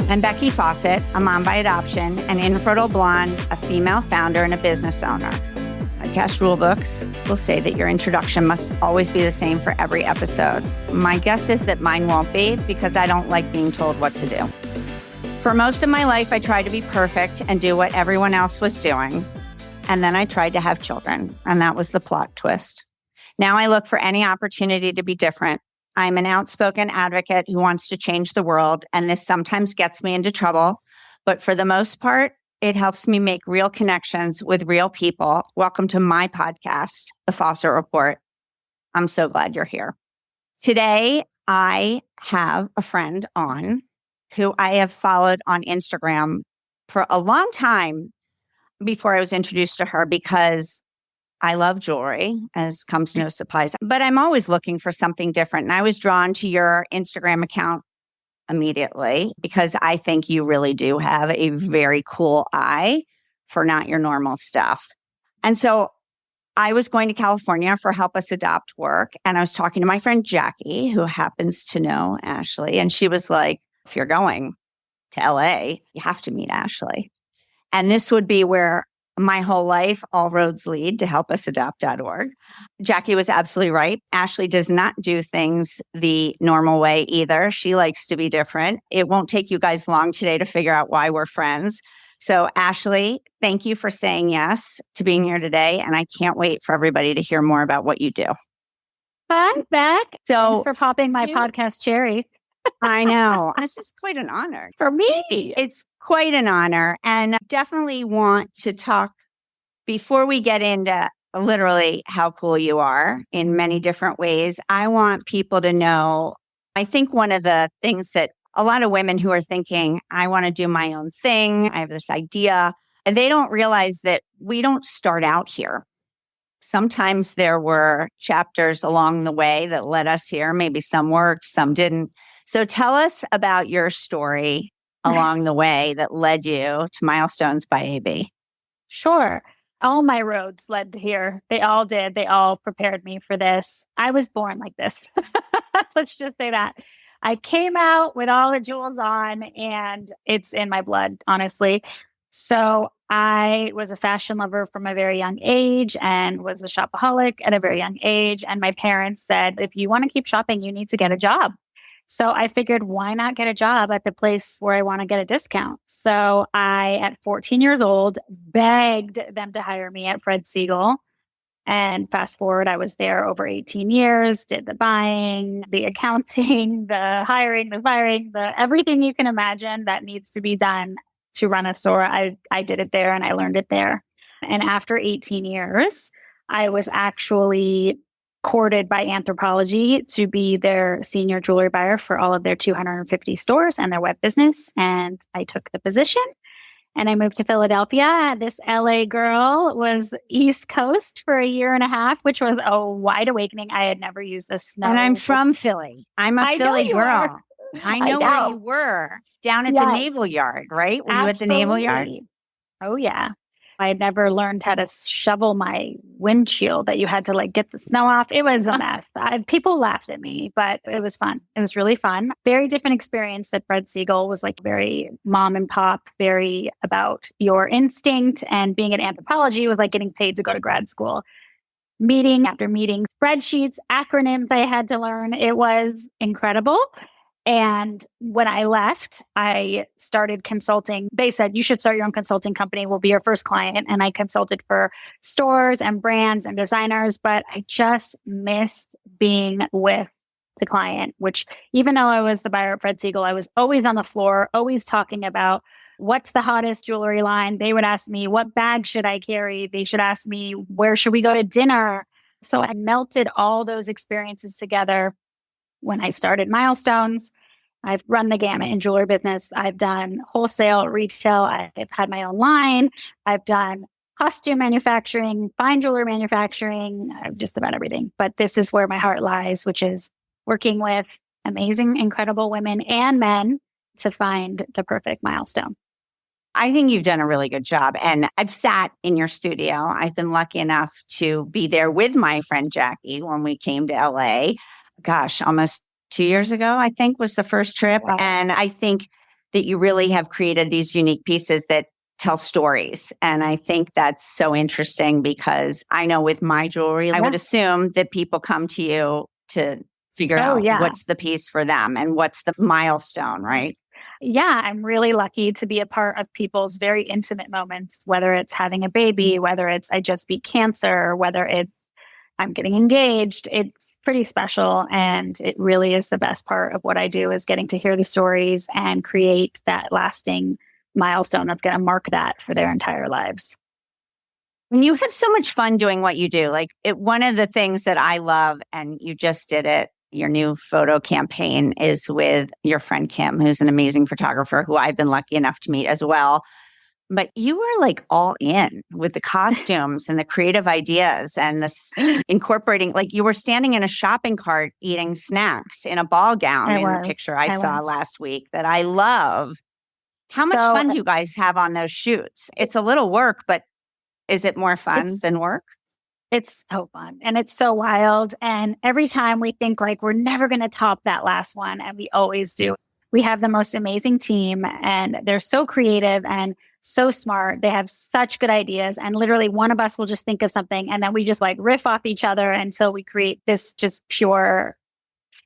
I'm Becky Fawcett, a mom by adoption, an infertile blonde, a female founder, and a business owner. Podcast rulebooks will say that your introduction must always be the same for every episode. My guess is that mine won't be because I don't like being told what to do. For most of my life, I tried to be perfect and do what everyone else was doing. And then I tried to have children, and that was the plot twist. Now I look for any opportunity to be different. I'm an outspoken advocate who wants to change the world, and this sometimes gets me into trouble. But for the most part, it helps me make real connections with real people. Welcome to my podcast, The Fawcett Report. I'm so glad you're here. Today, I have a friend on who I have followed on Instagram for a long time before I was introduced to her because I love jewelry, as comes to no surprise, but I'm always looking for something different. And I was drawn to your Instagram account immediately because I think you really do have a very cool eye for not your normal stuff. And so I was going to California for Help Us Adopt work. And I was talking to my friend Jackie, who happens to know Ashleigh. And she was like, if you're going to LA, you have to meet Ashleigh. And this would be where my whole life, all roads lead to helpusadopt.org. Jackie was absolutely right. Ashleigh does not do things the normal way either. She likes to be different. It won't take you guys long today to figure out why we're friends. So Ashleigh, thank you for saying yes to being here today. And I can't wait for everybody to hear more about what you do. Hi, Beck. So thanks for popping my podcast cherry. I know. This is quite an honor. For me. It's quite an honor. And definitely want to talk before we get into literally how cool you are in many different ways. I want people to know, I think one of the things that a lot of women who are thinking, I want to do my own thing, I have this idea, and they don't realize that we don't start out here. Sometimes there were chapters along the way that led us here. Maybe some worked, some didn't. So tell us about your story along the way that led you to Milestones by AB. Sure. All my roads led to here. They all did. They all prepared me for this. I was born like this. Let's just say that. I came out with all the jewels on, and it's in my blood, honestly. So I was a fashion lover from a very young age and was a shopaholic at a very young age. And my parents said, if you want to keep shopping, you need to get a job. So I figured, why not get a job at the place where I want to get a discount? So I, at 14 years old, begged them to hire me at Fred Segal. And fast forward, I was there over 18 years, did the buying, the accounting, the hiring, the firing, the everything you can imagine that needs to be done to run a store. I did it there and I learned it there. And after 18 years, I was actually courted by Anthropologie to be their senior jewelry buyer for all of their 250 stores and their web business. And I took the position and I moved to Philadelphia. This LA girl was East Coast for a year and a half, which was a wide awakening. I had never used the snow. And I'm from Philly. I'm a Philly girl. I know where you were, down at the Naval Yard, right? Were you at the Naval Yard? Oh, yeah. I had never learned how to shovel my windshield, that you had to get the snow off. It was a mess. People laughed at me, but it was fun. It was really fun. Very different experience that Fred Segal was very mom and pop, very about your instinct. And being at Anthropologie was like getting paid to go to grad school. Meeting after meeting, spreadsheets, acronyms I had to learn. It was incredible. And when I left, I started consulting. They said, you should start your own consulting company. We'll be your first client. And I consulted for stores and brands and designers, but I just missed being with the client, which even though I was the buyer at Fred Segal, I was always on the floor, always talking about what's the hottest jewelry line. They would ask me, what bag should I carry? They should ask me, where should we go to dinner? So I melted all those experiences together. When I started Milestones, I've run the gamut in jewelry business. I've done wholesale, retail. I've had my own line. I've done costume manufacturing, fine jewelry manufacturing, just about everything. But this is where my heart lies, which is working with amazing, incredible women and men to find the perfect milestone. I think you've done a really good job. And I've sat in your studio. I've been lucky enough to be there with my friend Jackie when we came to LA. Gosh, almost 2 years ago, I think, was the first trip. Wow. And I think that you really have created these unique pieces that tell stories. And I think that's so interesting because I know with my jewelry, I would assume that people come to you to figure out what's the piece for them and what's the milestone, right? Yeah, I'm really lucky to be a part of people's very intimate moments, whether it's having a baby, whether it's I just beat cancer, whether it's I'm getting engaged. It's pretty special. And it really is the best part of what I do is getting to hear the stories and create that lasting milestone that's going to mark that for their entire lives. And you have so much fun doing what you do. Like one of the things that I love, and you just did it, your new photo campaign is with your friend Kim, who's an amazing photographer who I've been lucky enough to meet as well. But you were like all in with the costumes and the creative ideas and this incorporating, like you were standing in a shopping cart eating snacks in a ball gown the picture I saw last week that I love. How much fun do you guys have on those shoots? It's a little work, but is it more fun than work? It's so fun and it's so wild. And every time we think like we're never going to top that last one, and we always do. We have the most amazing team and they're so creative and so smart. They have such good ideas. And literally one of us will just think of something and then we just like riff off each other until we create this just pure,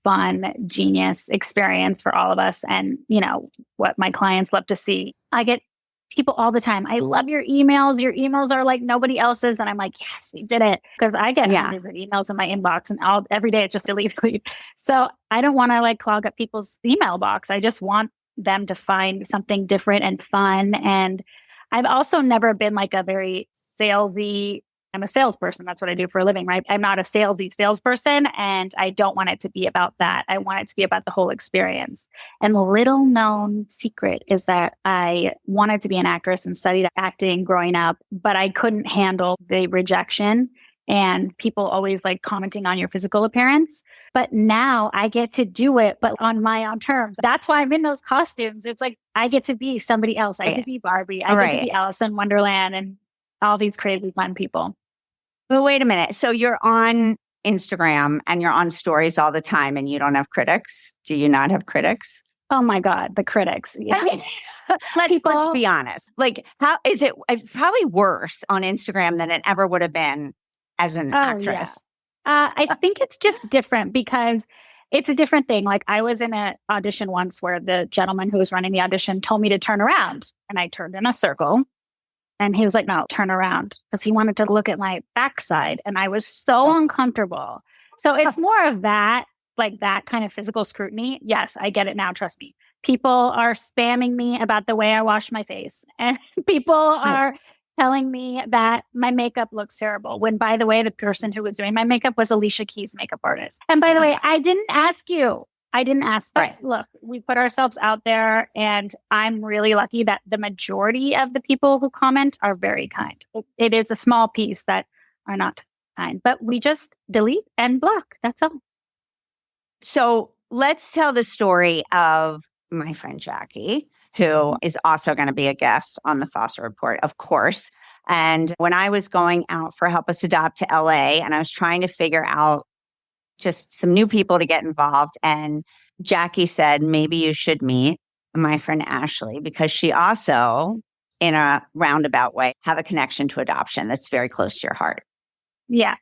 fun, genius experience for all of us. And, you know, what my clients love to see. I get people all the time. I love your emails. Your emails are like nobody else's. And I'm like, yes, we did it. Because I get hundreds of emails in my inbox and every day it's just delete. So I don't want to like clog up people's email box. I just want them to find something different and fun. And I've also never been like a very salesy. I'm a salesperson. That's what I do for a living, right? I'm not a salesy salesperson, and I don't want it to be about that. I want it to be about the whole experience. And the little known secret is that I wanted to be an actress and studied acting growing up, but I couldn't handle the rejection and people always like commenting on your physical appearance. But now I get to do it, but on my own terms. That's why I'm in those costumes. It's like I get to be somebody else. I get to be Barbie. I get to be Alice in Wonderland and all these crazy fun people. But wait a minute. So you're on Instagram and you're on stories all the time and you don't have critics? Do you not have critics? Oh my God, the critics. Yeah. I mean, let's be honest. Like, how is it? It's probably worse on Instagram than it ever would have been as an actress. Yeah. I think it's just different because it's a different thing. Like I was in an audition once where the gentleman who was running the audition told me to turn around and I turned in a circle. And he was like, no, turn around, because he wanted to look at my backside. And I was so uncomfortable. So it's more of that, like that kind of physical scrutiny. Yes, I get it now. Trust me. People are spamming me about the way I wash my face. And people are telling me that my makeup looks terrible. When, by the way, the person who was doing my makeup was Alicia Keys' makeup artist. And by the way, I didn't ask you. I didn't ask. But look, we put ourselves out there, and I'm really lucky that the majority of the people who comment are very kind. It is a small piece that are not kind, but we just delete and block. That's all. So let's tell the story of my friend Jackie, who is also going to be a guest on the Fawcett Report, of course. And when I was going out for Help Us Adopt to LA, and I was trying to figure out just some new people to get involved. And Jackie said, maybe you should meet my friend Ashleigh, because she also, in a roundabout way, have a connection to adoption that's very close to your heart. Yeah.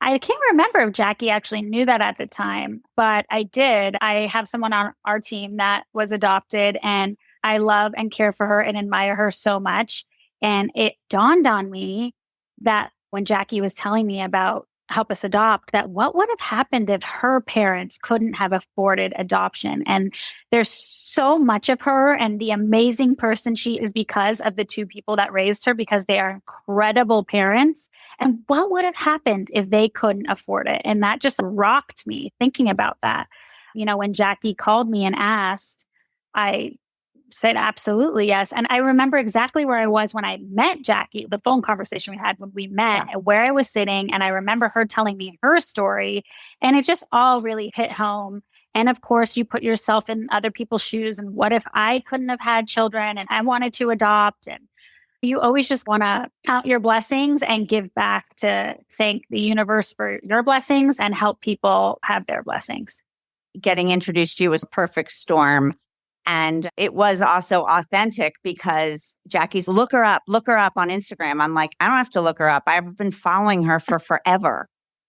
I can't remember if Jackie actually knew that at the time, but I did. I have someone on our team that was adopted, and I love and care for her and admire her so much. And it dawned on me that when Jackie was telling me about Help Us Adopt, that what would have happened if her parents couldn't have afforded adoption. And there's so much of her and the amazing person she is because of the two people that raised her, because they are incredible parents. And what would have happened if they couldn't afford it? And that just rocked me thinking about that. You know, when Jackie called me and asked, I said, absolutely, yes. And I remember exactly where I was when I met Jackie, the phone conversation we had when we met, where I was sitting. And I remember her telling me her story, and it just all really hit home. And of course, you put yourself in other people's shoes. And what if I couldn't have had children and I wanted to adopt? And you always just want to count your blessings and give back to thank the universe for your blessings and help people have their blessings. Getting introduced to you was a perfect storm. And it was also authentic because Jackie's look her up on Instagram. I'm like, I don't have to look her up. I've been following her for forever.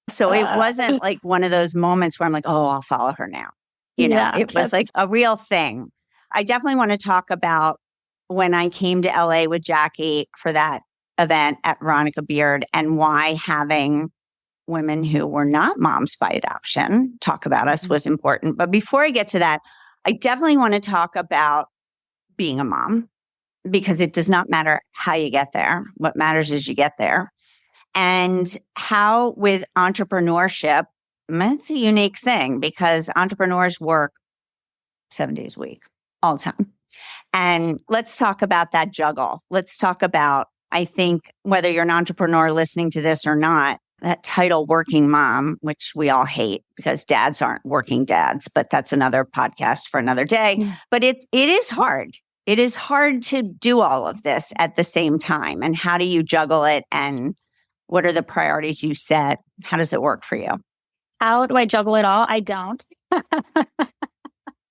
So it wasn't like one of those moments where I'm like, oh, I'll follow her now. It was like a real thing. I definitely want to talk about when I came to LA with Jackie for that event at Veronica Beard and why having women who were not moms by adoption talk about us was important. But before I get to that, I definitely want to talk about being a mom because it does not matter how you get there. What matters is you get there. And how with entrepreneurship, it's a unique thing because entrepreneurs work 7 days a week, all the time. And let's talk about that juggle. Let's talk about, I think, whether you're an entrepreneur listening to this or not, that title working mom, which we all hate because dads aren't working dads, but that's another podcast for another day. But it is hard. It is hard to do all of this at the same time. And how do you juggle it? And what are the priorities you set? How does it work for you? How do I juggle it all? I don't.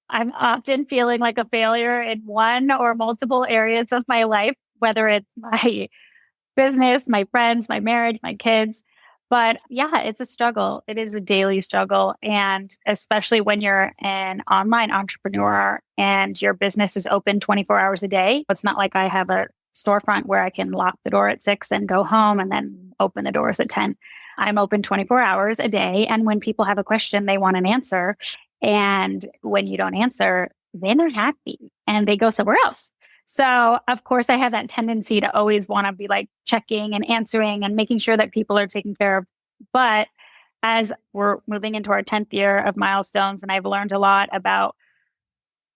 I'm often feeling like a failure in one or multiple areas of my life, whether it's my business, my friends, my marriage, my kids. But yeah, it's a struggle. It is a daily struggle. And especially when you're an online entrepreneur and your business is open 24 hours a day. It's not like I have a storefront where I can lock the door at 6 and go home and then open the doors at 10. I'm open 24 hours a day. And when people have a question, they want an answer. And when you don't answer, they're not happy and they go somewhere else. So, of course, I have that tendency to always want to be like checking and answering and making sure that people are taken care of. But as we're moving into our 10th year of Milestones, and I've learned a lot about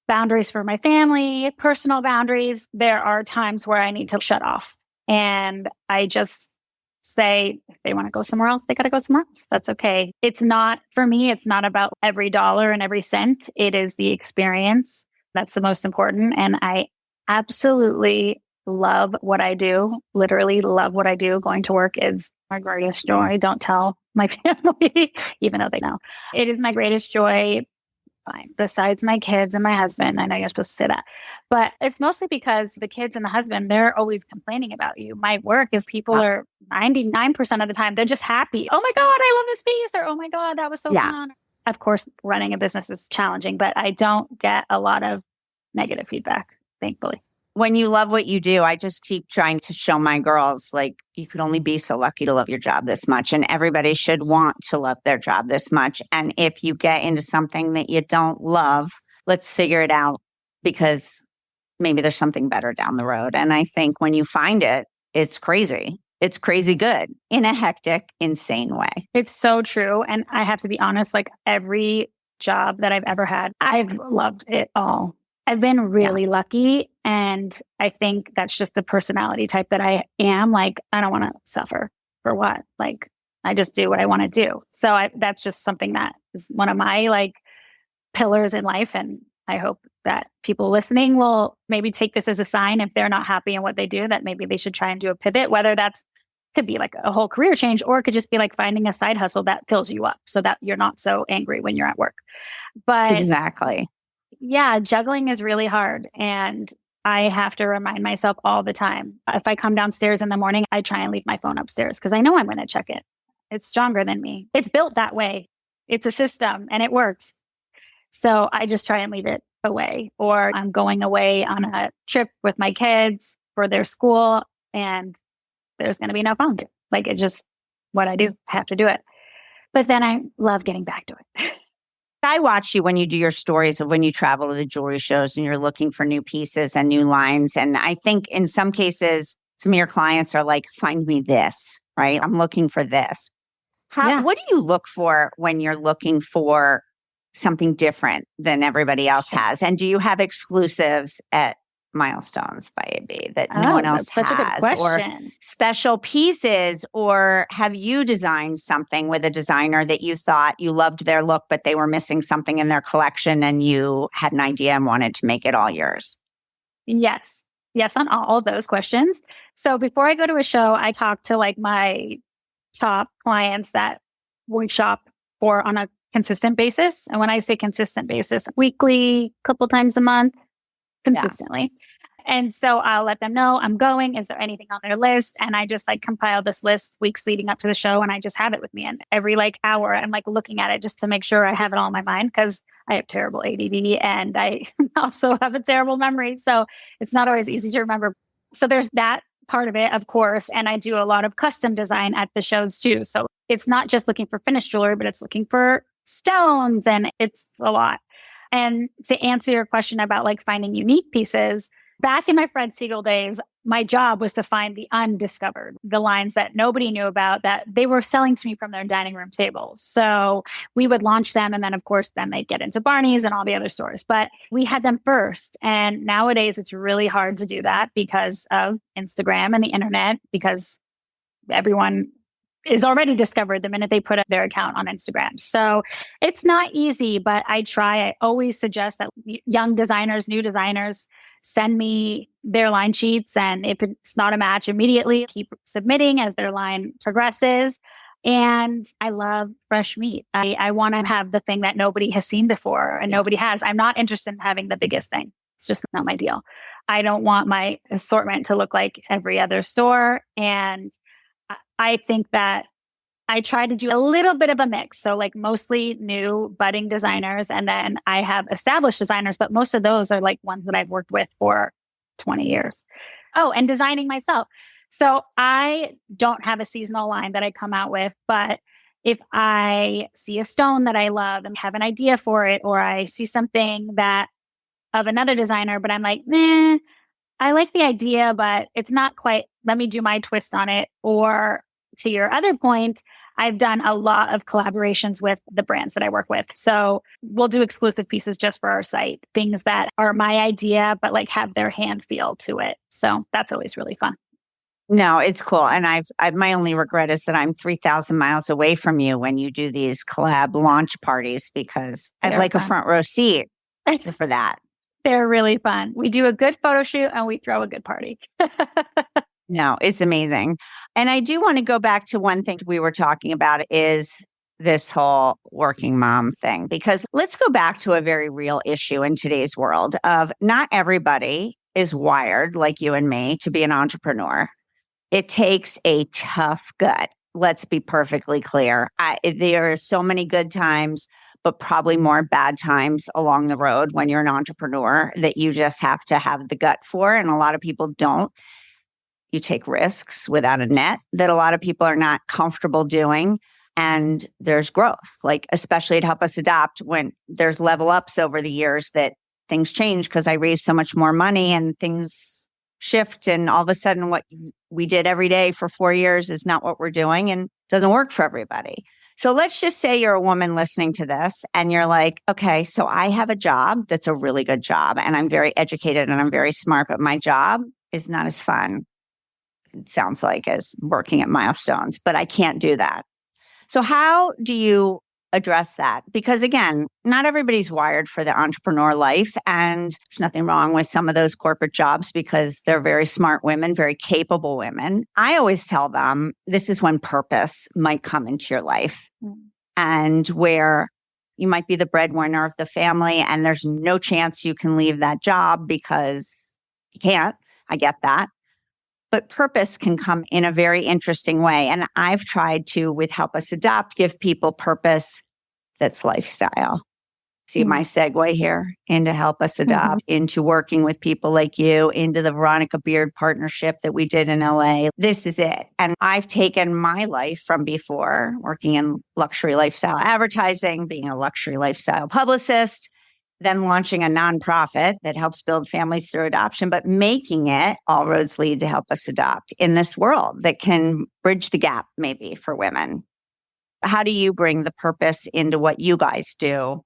boundaries for my family, personal boundaries, there are times where I need to shut off. And I just say, if they want to go somewhere else, they got to go somewhere else. That's okay. It's not, for me, it's not about every dollar and every cent. It is the experience. That's the most important. And I absolutely love what I do. Literally love what I do. Going to work is my greatest joy. Don't tell my family, even though they know. It is my greatest joy. Fine. Besides my kids and my husband. I know you're supposed to say that, but it's mostly because the kids and the husband, they're always complaining about you. My work is people are 99% of the time, they're just happy. Oh my God, I love this piece. Or, oh my God, that was so fun. Of course, running a business is challenging, but I don't get a lot of negative feedback, thankfully. When you love what you do, I just keep trying to show my girls, like, you could only be so lucky to love your job this much. And everybody should want to love their job this much. And if you get into something that you don't love, let's figure it out because maybe there's something better down the road. And I think when you find it, it's crazy. It's crazy good in a hectic, insane way. It's so true. And I have to be honest, like every job that I've ever had, I've loved it all. I've been really lucky. And I think that's just the personality type that I am. Like, I don't want to suffer for what? Like, I just do what I want to do. So that's just something that is one of my like pillars in life. And I hope that people listening will maybe take this as a sign if they're not happy in what they do, that maybe they should try and do a pivot, whether that's could be like a whole career change, or it could just be like finding a side hustle that fills you up so that you're not so angry when you're at work. But exactly. Yeah, juggling is really hard. And I have to remind myself all the time. If I come downstairs in the morning, I try and leave my phone upstairs because I know I'm going to check it. It's stronger than me. It's built that way. It's a system and it works. So I just try and leave it away. Or I'm going away on a trip with my kids for their school and there's going to be no phone. Like, it's just what I do. I have to do it. But then I love getting back to it. I watch you when you do your stories of when you travel to the jewelry shows and you're looking for new pieces and new lines. And I think in some cases, some of your clients are like, find me this, right? I'm looking for this. What do you look for when you're looking for something different than everybody else has? And do you have exclusives at Milestones by AB that no one else such has? A good question. Or special pieces? Or have you designed something with a designer that you thought you loved their look, but they were missing something in their collection and you had an idea and wanted to make it all yours? Yes. Yes, on all of those questions. So before I go to a show, I talk to like my top clients that we shop for on a consistent basis. And when I say consistent basis, weekly, couple times a month. consistently. And so I'll let them know I'm going. Is there anything on their list? And I just like compile this list weeks leading up to the show. And I just have it with me. And every like hour, I'm like looking at it just to make sure I have it all in my mind, because I have terrible ADD and I also have a terrible memory. So it's not always easy to remember. So there's that part of it, of course. And I do a lot of custom design at the shows too. So it's not just looking for finished jewelry, but it's looking for stones, and it's a lot. And to answer your question about like finding unique pieces, back in my Fred Segal days, my job was to find the undiscovered, the lines that nobody knew about that they were selling to me from their dining room table. So we would launch them. And then, of course, then they'd get into Barney's and all the other stores. But we had them first. And nowadays, it's really hard to do that because of Instagram and the internet, because everyone is already discovered the minute they put up their account on Instagram. So it's not easy, but I try. I always suggest that young designers, new designers, send me their line sheets. And if it's not a match immediately, keep submitting as their line progresses. And I love fresh meat. I want to have the thing that nobody has seen before and nobody has. I'm not interested in having the biggest thing. It's just not my deal. I don't want my assortment to look like every other store. And I think that I try to do a little bit of a mix. So like mostly new budding designers. And then I have established designers, but most of those are like ones that I've worked with for 20 years. Oh, and designing myself. So I don't have a seasonal line that I come out with, but if I see a stone that I love and have an idea for it, or I see something that of another designer, but I'm like, I like the idea, but it's not quite, let me do my twist on it. Or to your other point, I've done a lot of collaborations with the brands that I work with. So we'll do exclusive pieces just for our site, things that are my idea, but like have their hand feel to it. So that's always really fun. No, it's cool. And my only regret is that I'm 3,000 miles away from you when you do these collab launch parties, because I'd like a front row seat for that. They're really fun. We do a good photo shoot and we throw a good party. No, it's amazing. And I do want to go back to one thing we were talking about is this whole working mom thing, because let's go back to a very real issue in today's world of not everybody is wired like you and me to be an entrepreneur. It takes a tough gut. Let's be perfectly clear. There are so many good times, but probably more bad times along the road when you're an entrepreneur that you just have to have the gut for. And a lot of people don't. You take risks without a net that a lot of people are not comfortable doing. And there's growth, like especially at Help Us Adopt, when there's level ups over the years that things change because I raised so much more money and things shift. And all of a sudden what we did every day for 4 years is not what we're doing and doesn't work for everybody. So let's just say you're a woman listening to this and you're like, okay, so I have a job that's a really good job and I'm very educated and I'm very smart, but my job is not as fun, it sounds like, as working at Milestones, but I can't do that. So how do you address that? Because again, not everybody's wired for the entrepreneur life, and there's nothing wrong with some of those corporate jobs because they're very smart women, very capable women. I always tell them this is when purpose might come into your life and where you might be the breadwinner of the family and there's no chance you can leave that job because you can't. I get that. But purpose can come in a very interesting way. And I've tried to, with Help Us Adopt, give people purpose that's lifestyle. See my segue here into Help Us Adopt, into working with people like you, into the Veronica Beard partnership that we did in LA. This is it. And I've taken my life from before, working in luxury lifestyle advertising, being a luxury lifestyle publicist, then launching a nonprofit that helps build families through adoption, but making it all roads lead to Help Us Adopt in this world that can bridge the gap maybe for women. How do you bring the purpose into what you guys do?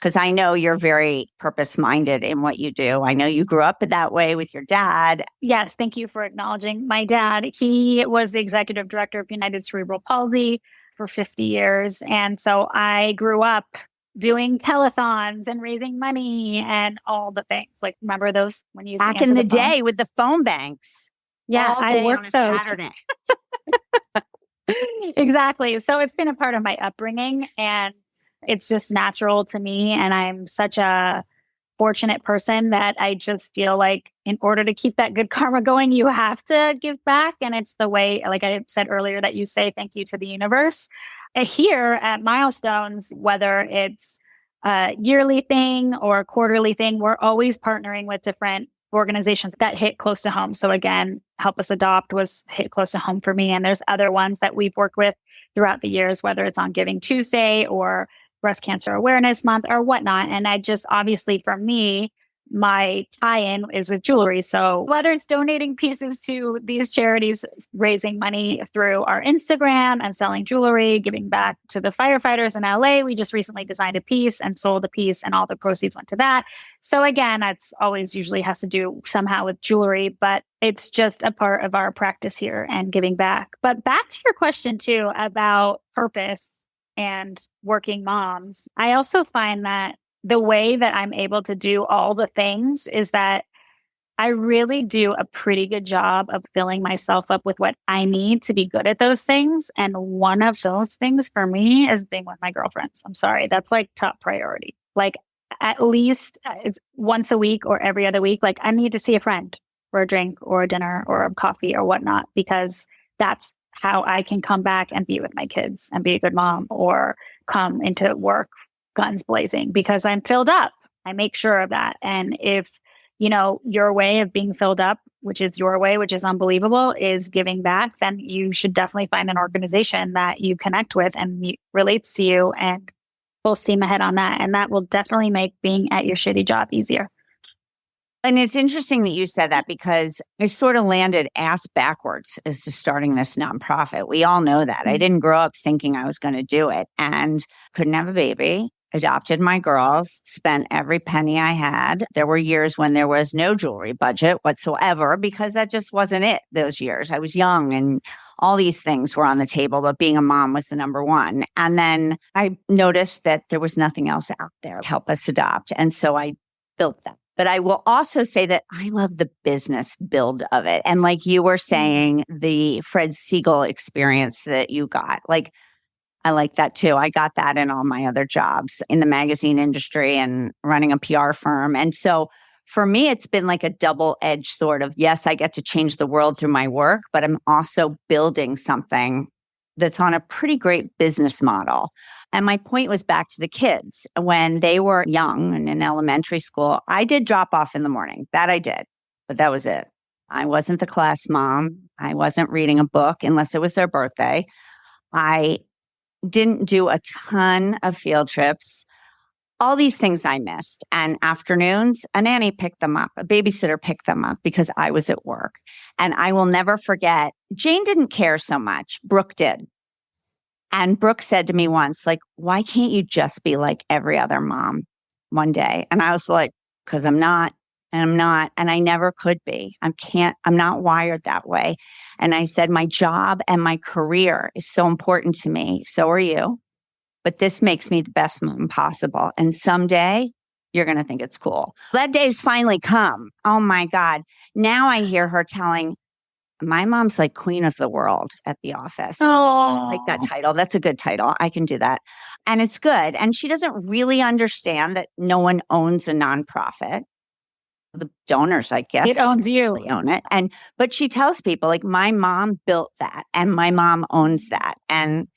Because I know you're very purpose-minded in what you do. I know you grew up that way with your dad. Yes, thank you for acknowledging my dad. He was the executive director of United Cerebral Palsy for 50 years. And so I grew up doing telethons and raising money and all the things. Like, remember those when you used back in the day with the phone banks? Yeah, I worked those. Saturday. Exactly. So it's been a part of my upbringing and it's just natural to me. And I'm such a fortunate person that I just feel like in order to keep that good karma going, you have to give back. And it's the way, like I said earlier, that you say thank you to the universe. Here at Milestones, whether it's a yearly thing or a quarterly thing, we're always partnering with different organizations that hit close to home. So again, Help Us Adopt was hit close to home for me. And there's other ones that we've worked with throughout the years, whether it's on Giving Tuesday or Breast Cancer Awareness Month or whatnot. And I just, obviously for me, my tie-in is with jewelry. So whether it's donating pieces to these charities, raising money through our Instagram and selling jewelry, giving back to the firefighters in LA. We just recently designed a piece and sold a piece and all the proceeds went to that. So again, that's always usually has to do somehow with jewelry, but it's just a part of our practice here and giving back. But back to your question too about purpose and working moms. I also find that the way that I'm able to do all the things is that I really do a pretty good job of filling myself up with what I need to be good at those things. And one of those things for me is being with my girlfriends. I'm sorry. That's like top priority. Like at least it's once a week or every other week. Like I need to see a friend for a drink or a dinner or a coffee or whatnot, because that's how I can come back and be with my kids and be a good mom, or come into work guns blazing because I'm filled up. I make sure of that. And if, your way of being filled up, which is your way, which is unbelievable, is giving back, then you should definitely find an organization that you connect with and relates to you, and full steam ahead on that. And that will definitely make being at your shitty job easier. And it's interesting that you said that, because I sort of landed ass backwards as to starting this nonprofit. We all know that. I didn't grow up thinking I was going to do it, and couldn't have a baby. Adopted my girls, spent every penny I had. There were years when there was no jewelry budget whatsoever, because that just wasn't it those years. I was young and all these things were on the table, but being a mom was the number one. And then I noticed that there was nothing else out there to Help Us Adopt. And so I built that. But I will also say that I love the business build of it. And like you were saying, the Fred Segal experience that you got, I like that too. I got that in all my other jobs in the magazine industry and running a PR firm. And so for me, it's been like a double-edged sort of, yes, I get to change the world through my work, but I'm also building something that's on a pretty great business model. And my point was back to the kids. When they were young and in elementary school, I did drop off in the morning. That I did, but that was it. I wasn't the class mom. I wasn't reading a book unless it was their birthday. I didn't do a ton of field trips. All these things I missed. And afternoons, a nanny picked them up, a babysitter picked them up because I was at work. And I will never forget, Jane didn't care so much. Brooke did. And Brooke said to me once, why can't you just be like every other mom one day? And I was like, because I'm not. And I'm not, and I never could be. I'm not wired that way. And I said, my job and my career is so important to me. So are you. But this makes me the best mom possible. And someday you're going to think it's cool. That day's finally come. Oh my God. Now I hear her telling, my mom's like queen of the world at the office. Oh, I like that title. That's a good title. I can do that. And it's good. And she doesn't really understand that no one owns a nonprofit. The donors, I guess. It owns you. They own it. But she tells people, my mom built that and my mom owns that. And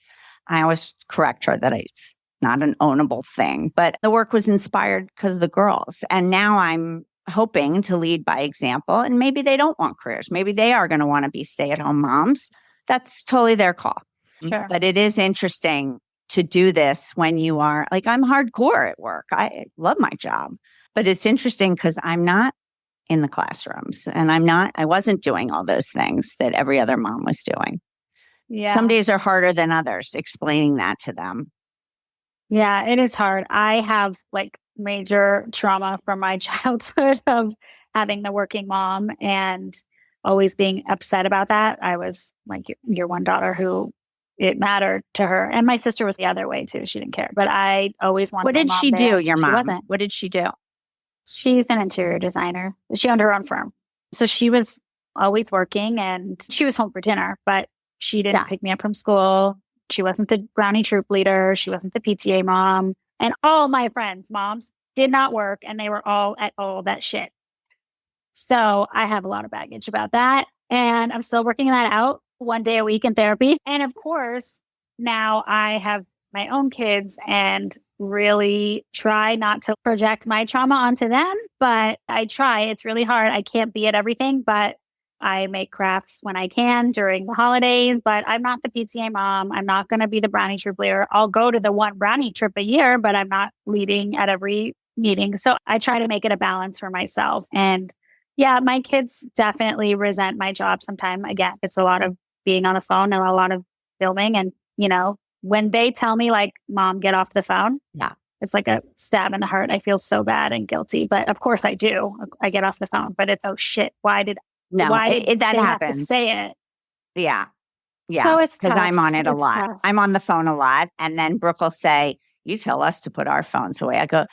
I always correct her that it's not an ownable thing. But the work was inspired because of the girls. And now I'm hoping to lead by example. And maybe they don't want careers. Maybe they are going to want to be stay-at-home moms. That's totally their call. Sure. But it is interesting to do this when you are, I'm hardcore at work. I love my job. But it's interesting because I'm not in the classrooms and I wasn't doing all those things that every other mom was doing. Yeah. Some days are harder than others, explaining that to them. Yeah, it is hard. I have major trauma from my childhood of having the working mom and always being upset about that. I was like your one daughter who it mattered to her. And my sister was the other way too. She didn't care. But I always wanted What did she do, your mom? Wasn't. What did she do? She's an interior designer. She owned her own firm. So she was always working and she was home for dinner, but she didn't pick me up from school. She wasn't the brownie troop leader. She wasn't the PTA mom. And all my friends' moms did not work, and they were all at all that shit. So I have a lot of baggage about that. And I'm still working that out 1 day a week in therapy. And of course, now I have my own kids and really try not to project my trauma onto them. But I try. It's really hard. I can't be at everything, but I make crafts when I can during the holidays. But I'm not the PTA mom. I'm not going to be the brownie troop leader. I'll go to the one brownie trip a year, but I'm not leading at every meeting. So I try to make it a balance for myself. And yeah, my kids definitely resent my job sometimes. Again, it's a lot of being on the phone and a lot of filming. And, when they tell me like, Mom, get off the phone. Yeah. It's like a stab in the heart. I feel so bad and guilty. But of course I do. I get off the phone. But it's, oh shit, why did that they happens? have to say it? Yeah. Yeah. So it's because tough. I'm on it a It's lot. tough. I'm on the phone a lot. And then Brooke will say, you tell us to put our phones away. I go,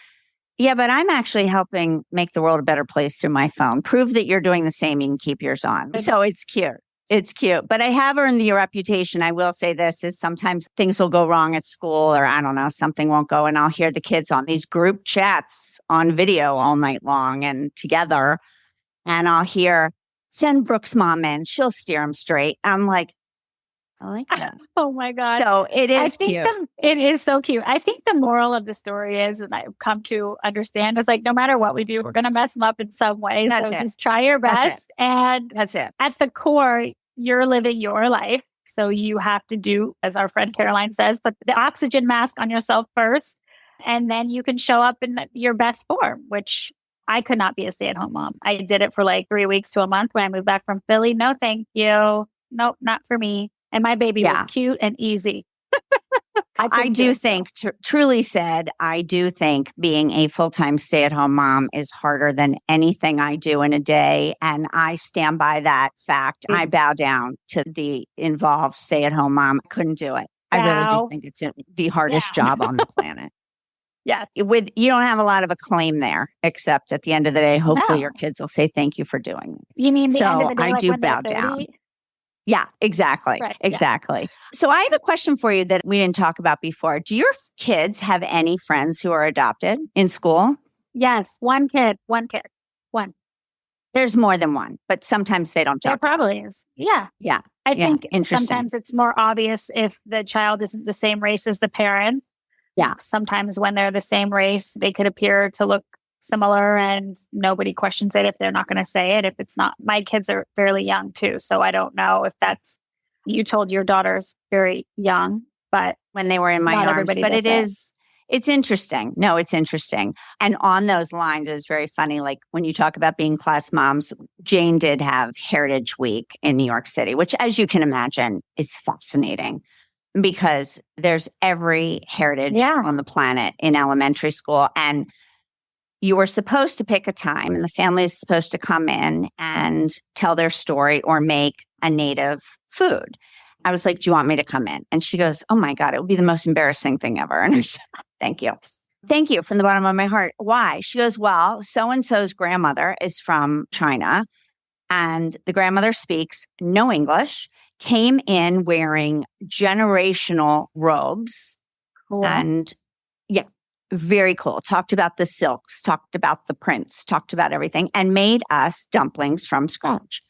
yeah, but I'm actually helping make the world a better place through my phone. Prove that you're doing the same. You can keep yours on. So it's cute. It's cute. But I have earned the reputation. I will say this is sometimes things will go wrong at school or I don't know, something won't go. And I'll hear the kids on these group chats on video all night long and together. And I'll hear, send Brooke's mom in. She'll steer them straight. I'm like, I like that. Oh my God. So it is cute. It is so cute. I think the moral of the story is, and I've come to understand, is like, no matter what we do, we're going to mess them up in some way. That's so it. just try your best. And That's it. at the core, you're living your life. So you have to do, as our friend Caroline says, put the oxygen mask on yourself first. And then you can show up in your best form, which I could not be a stay-at-home mom. I did it for like 3 weeks to a month when I moved back from Philly. No, thank you. Nope, not for me. And my baby was cute and easy. I do think, truly said, I do think being a full-time stay-at-home mom is harder than anything I do in a day. And I stand by that fact. I bow down to the involved stay-at-home mom. Couldn't do it. I really do think it's the hardest job on the planet. Yes. You don't have a lot of acclaim there, except at the end of the day, hopefully your kids will say thank you for doing it. You mean the end of the day, I like do when bow they're 30? down. Yeah, exactly. Right, exactly. So I have a question for you that we didn't talk about before. Do your kids have any friends who are adopted in school? Yes. One kid. There's more than one, but sometimes they don't talk. There probably is. Yeah. Yeah. I think interesting. sometimes it's more obvious if the child isn't the same race as the parent. Yeah. Sometimes when they're the same race, they could appear to look similar and nobody questions it if they're not going to say it. If it's not, my kids are fairly young too. So I don't know if you told your daughters very young, but when they were in my arms, but it's interesting. No, it's interesting. And on those lines, it was very funny. Like when you talk about being class moms, Jane did have Heritage Week in New York City, which as you can imagine is fascinating because there's every heritage on the planet in elementary school. And you were supposed to pick a time and the family is supposed to come in and tell their story or make a native food. I was like, do you want me to come in? And she goes, oh my God, it would be the most embarrassing thing ever. And I said, thank you. Thank you from the bottom of my heart. Why? She goes, well, so-and-so's grandmother is from China and the grandmother speaks no English, came in wearing generational robes. Cool. And very cool. Talked about the silks, talked about the prints, talked about everything, and made us dumplings from scratch.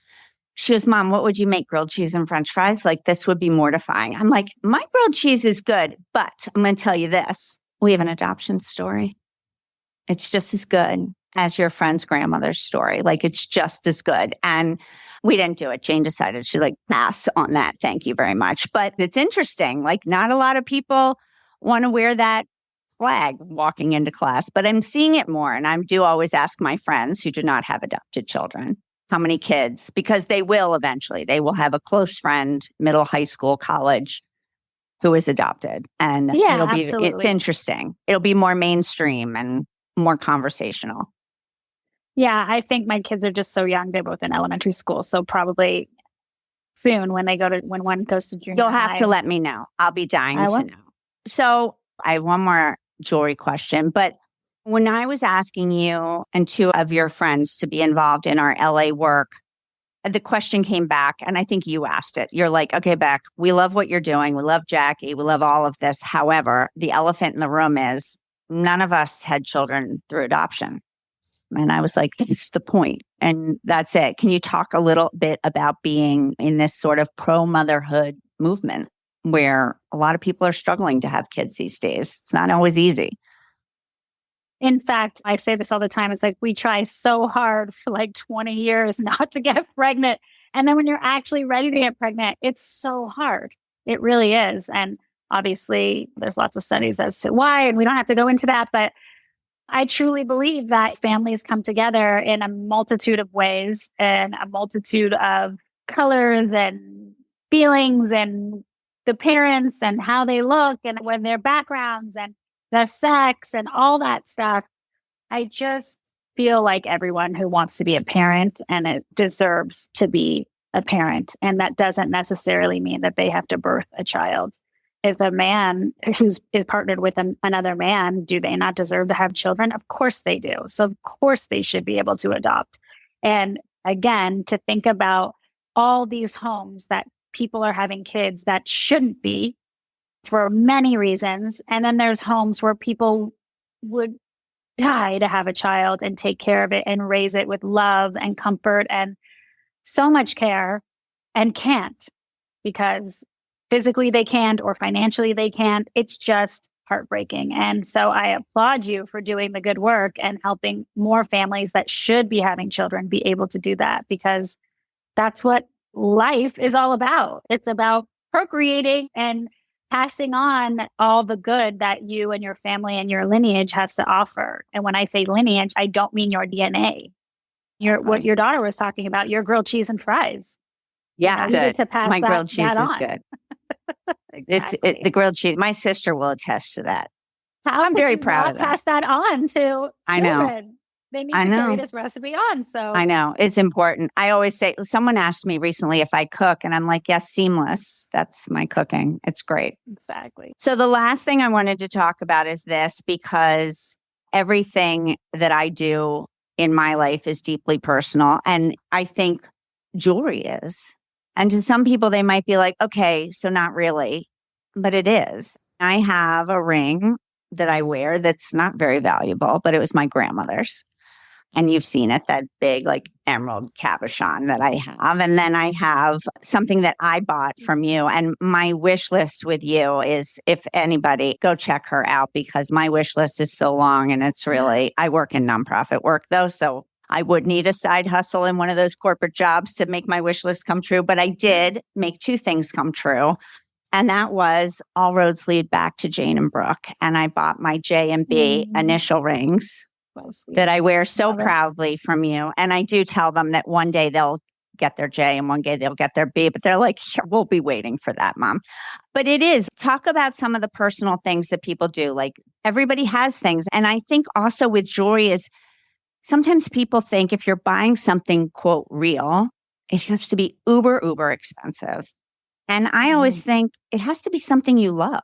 She goes, Mom, what would you make? Grilled cheese and French fries? Like, this would be mortifying. I'm like, my grilled cheese is good, but I'm going to tell you this. We have an adoption story. It's just as good as your friend's grandmother's story. Like, it's just as good. And we didn't do it. Jane decided she pass on that. Thank you very much. But it's interesting. Like, not a lot of people want to wear that flag walking into class, but I'm seeing it more. And I do always ask my friends who do not have adopted children, how many kids, because they will eventually, they will have a close friend, middle, high school, college, who is adopted. And it's interesting. It'll be more mainstream and more conversational. Yeah. I think my kids are just so young. They're both in elementary school. So probably soon when one goes to junior You'll have high. to let me know. I'll be dying to know. So I have one more jewelry question, but when I was asking you and two of your friends to be involved in our LA work, the question came back, and I think you asked it. You're like, okay, Beck, we love what you're doing. We love Jackie. We love all of this. However, the elephant in the room is none of us had children through adoption. And I was like, that's the point. And that's it. Can you talk a little bit about being in this sort of pro-motherhood movement where a lot of people are struggling to have kids these days? It's not always easy. In fact, I say this all the time. It's like we try so hard for like 20 years not to get pregnant. And then when you're actually ready to get pregnant, it's so hard. It really is. And obviously, there's lots of studies as to why, and we don't have to go into that. But I truly believe that families come together in a multitude of ways and a multitude of colors and feelings and the parents and how they look and when their backgrounds and the sex and all that stuff. I just feel like everyone who wants to be a parent and it deserves to be a parent. And that doesn't necessarily mean that they have to birth a child. If a man who's partnered with another man, do they not deserve to have children? Of course they do. So of course they should be able to adopt. And again, to think about all these homes that people are having kids that shouldn't be for many reasons. And then there's homes where people would die to have a child and take care of it and raise it with love and comfort and so much care and can't because physically they can't or financially they can't. It's just heartbreaking. And so I applaud you for doing the good work and helping more families that should be having children be able to do that because that's what life is all about. It's about procreating and passing on all the good that you and your family and your lineage has to offer. And when I say lineage, I don't mean your DNA. What your daughter was talking about, your grilled cheese and fries. Yeah, you get to pass my grilled cheese is on. good. Exactly. The grilled cheese. My sister will attest to that. How I'm very proud of that. Pass that on to children. I know. They need to carry this recipe on. So I know it's important. I always say, someone asked me recently if I cook, and I'm like, yes, seamless. That's my cooking. It's great. Exactly. So the last thing I wanted to talk about is this, because everything that I do in my life is deeply personal. And I think jewelry is. And to some people, they might be like, okay, so not really, but it is. I have a ring that I wear that's not very valuable, but it was my grandmother's. And you've seen it, that big like emerald cabochon that I have. And then I have something that I bought from you. And my wish list with you is, if anybody, go check her out because my wish list is so long. And it's really, I work in nonprofit work though. So I would need a side hustle in one of those corporate jobs to make my wish list come true. But I did make two things come true. And that was all roads lead back to Jane and Brooke. And I bought my J and B initial rings that I wear so proudly from you. And I do tell them that one day they'll get their J and one day they'll get their B, but they're like, yeah, we'll be waiting for that, Mom. But it is, talk about some of the personal things that people do. Like everybody has things. And I think also with jewelry is sometimes people think if you're buying something, quote, real, it has to be uber expensive. And I always think it has to be something you love.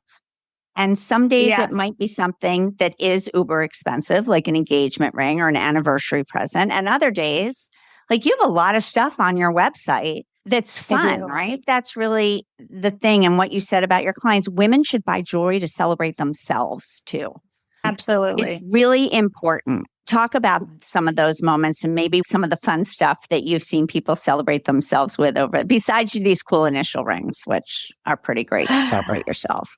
And some days it might be something that is uber expensive, like an engagement ring or an anniversary present. And other days, like you have a lot of stuff on your website that's fun, right? That's really the thing. And what you said about your clients, women should buy jewelry to celebrate themselves too. Absolutely. It's really important. Talk about some of those moments and maybe some of the fun stuff that you've seen people celebrate themselves with over, besides these cool initial rings, which are pretty great to celebrate yourself.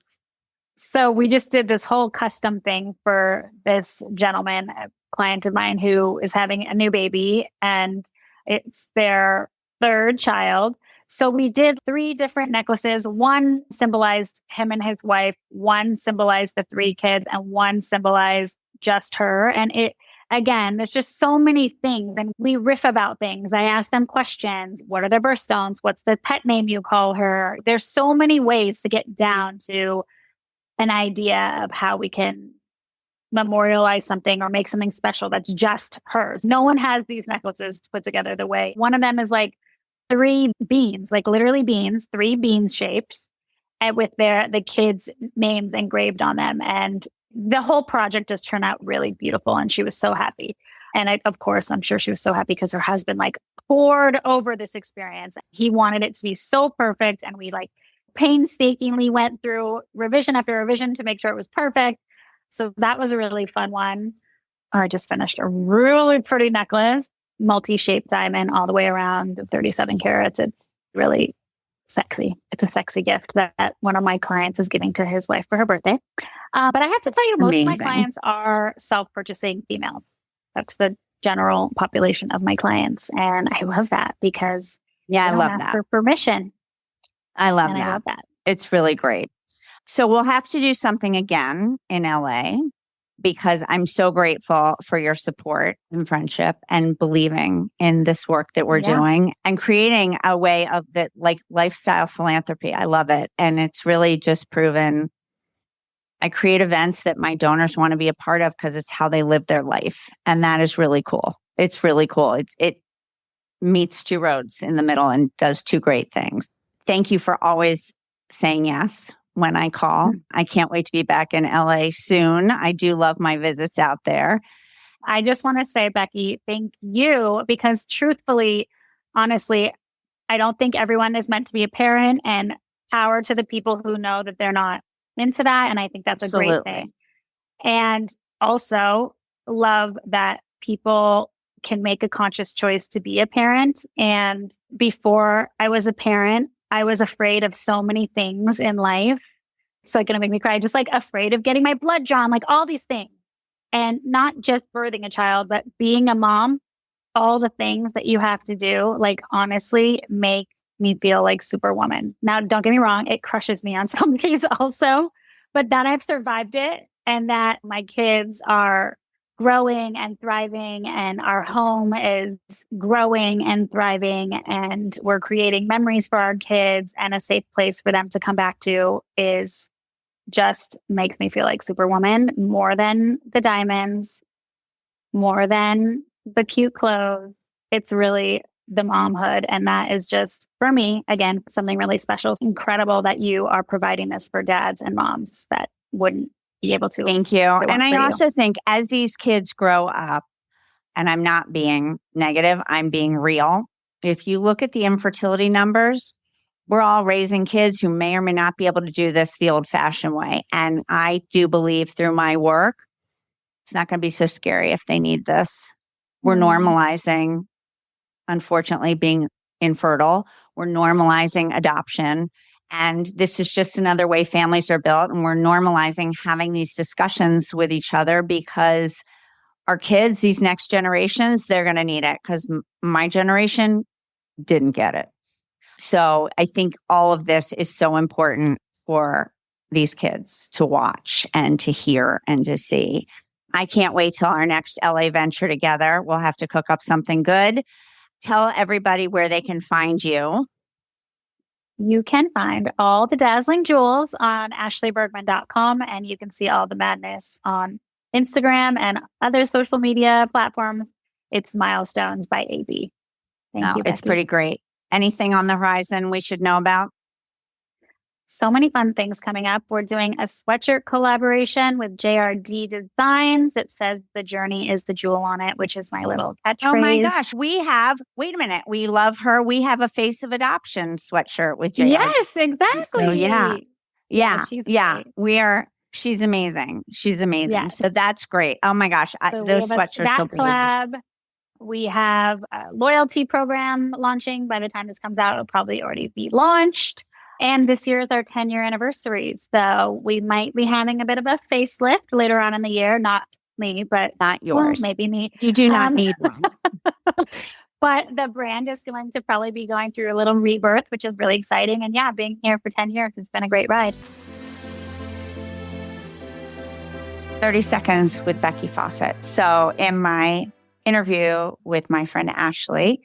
So we just did this whole custom thing for this gentleman, a client of mine who is having a new baby and it's their third child. So we did 3 different necklaces. One symbolized him and his wife, one symbolized the 3 kids, and one symbolized just her. And it, again, there's just so many things and we riff about things. I ask them questions. What are their birthstones? What's the pet name you call her? There's so many ways to get down to an idea of how we can memorialize something or make something special that's just hers. No one has these necklaces to put together the way. One of them is like 3 beans, like literally beans, 3 beans shapes, and with the kids' names engraved on them. And the whole project just turned out really beautiful. And she was so happy. And of course, I'm sure she was so happy because her husband like poured over this experience. He wanted it to be so perfect. And we like painstakingly went through revision after revision to make sure it was perfect. So that was a really fun one. Or I just finished a really pretty necklace, multi-shaped diamond all the way around, 37 carats. It's really sexy. It's a sexy gift that one of my clients is giving to his wife for her birthday. But I have to tell you, most of my clients are self-purchasing females. That's the general population of my clients. And I love that because I love ask that. for permission. I love And that. I love that. It's really great. So we'll have to do something again in LA because I'm so grateful for your support and friendship and believing in this work that we're doing and creating a way of that like lifestyle philanthropy. I love it. And it's really just proven I create events that my donors want to be a part of because it's how they live their life. And that is really cool. It's really cool. It meets two roads in the middle and does two great things. Thank you for always saying yes when I call. I can't wait to be back in LA soon. I do love my visits out there. I just want to say, Becky, thank you because truthfully, honestly, I don't think everyone is meant to be a parent, and power to the people who know that they're not into that. And I think that's a great thing. And also love that people can make a conscious choice to be a parent. And before I was a parent, I was afraid of so many things in life. It's like going to make me cry, just like afraid of getting my blood drawn, like all these things. And not just birthing a child, but being a mom, all the things that you have to do, like honestly, make me feel like Superwoman. Now, don't get me wrong, it crushes me on some days also, but that I've survived it and that my kids are growing and thriving and our home is growing and thriving and we're creating memories for our kids and a safe place for them to come back to is just makes me feel like Superwoman more than the diamonds, more than the cute clothes. It's really the momhood. And that is just, for me, again, something really special. Incredible that you are providing this for dads and moms that wouldn't be able to. Thank you. And I also think as these kids grow up, and I'm not being negative, I'm being real. If you look at the infertility numbers, we're all raising kids who may or may not be able to do this the old-fashioned way. And I do believe through my work, it's not going to be so scary if they need this. We're normalizing, unfortunately, being infertile. We're normalizing adoption. And this is just another way families are built. And we're normalizing having these discussions with each other because our kids, these next generations, they're going to need it because my generation didn't get it. So I think all of this is so important for these kids to watch and to hear and to see. I can't wait till our next LA venture together. We'll have to cook up something good. Tell everybody where they can find you. You can find all the dazzling jewels on ashleighbergman.com, and you can see all the madness on Instagram and other social media platforms. It's Milestones by AB. Thank you, Becky. It's pretty great. Anything on the horizon we should know about? So many fun things coming up. We're doing a sweatshirt collaboration with JRD Designs. It says the journey is the jewel on it, which is my little catchphrase. Oh my gosh. Wait a minute. We love her. We have a Face of Adoption sweatshirt with JRD. Yes, exactly. So, yeah. She's amazing. She's amazing. Yes. So that's great. Oh my gosh. Those sweatshirts will be. Collab. We have a loyalty program launching. By the time this comes out, it'll probably already be launched. And this year is our 10-year anniversary. So we might be having a bit of a facelift later on in the year. Not me, but not yours. Well, maybe me. You do not need one. But the brand is going to probably be going through a little rebirth, which is really exciting. And yeah, being here for 10 years, it's been a great ride. 30 seconds with Becky Fawcett. So in my interview with my friend Ashleigh,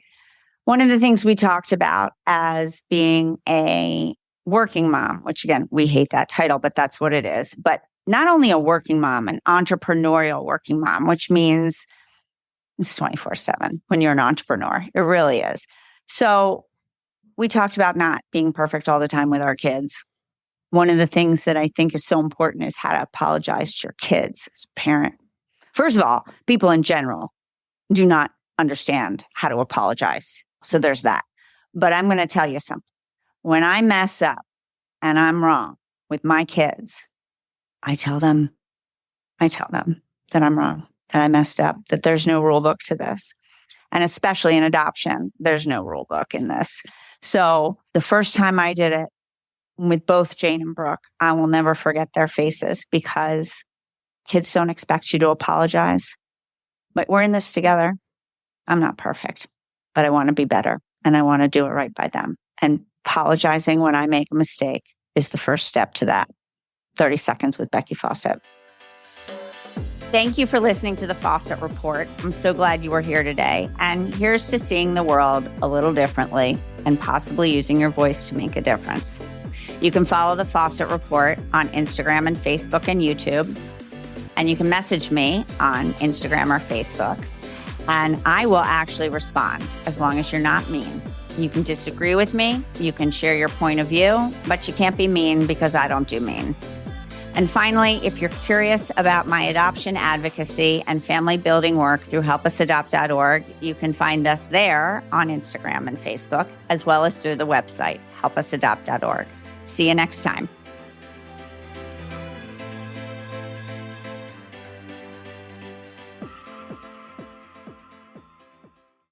one of the things we talked about as being a working mom, which again, we hate that title, but that's what it is. But not only a working mom, an entrepreneurial working mom, which means it's 24/7 when you're an entrepreneur. It really is. So we talked about not being perfect all the time with our kids. One of the things that I think is so important is how to apologize to your kids as a parent. First of all, people in general do not understand how to apologize. So there's that. But I'm going to tell you something. When I mess up and I'm wrong with my kids, I tell them I tell them that I'm wrong, that I messed up, that there's no rule book to this. And especially in adoption, there's no rule book in this. So the first time I did it with both Jane and Brooke, I will never forget their faces because kids don't expect you to apologize. But we're in this together. I'm not perfect, but I want to be better and I want to do it right by them. And apologizing when I make a mistake is the first step to that. 30 seconds with Becky Fawcett. Thank you for listening to the Fawcett Report. I'm so glad you were here today. And here's to seeing the world a little differently and possibly using your voice to make a difference. You can follow the Fawcett Report on Instagram and Facebook and YouTube. And you can message me on Instagram or Facebook. And I will actually respond as long as you're not mean. You can disagree with me. You can share your point of view, but you can't be mean because I don't do mean. And finally, if you're curious about my adoption advocacy and family building work through helpusadopt.org, you can find us there on Instagram and Facebook, as well as through the website, helpusadopt.org. See you next time.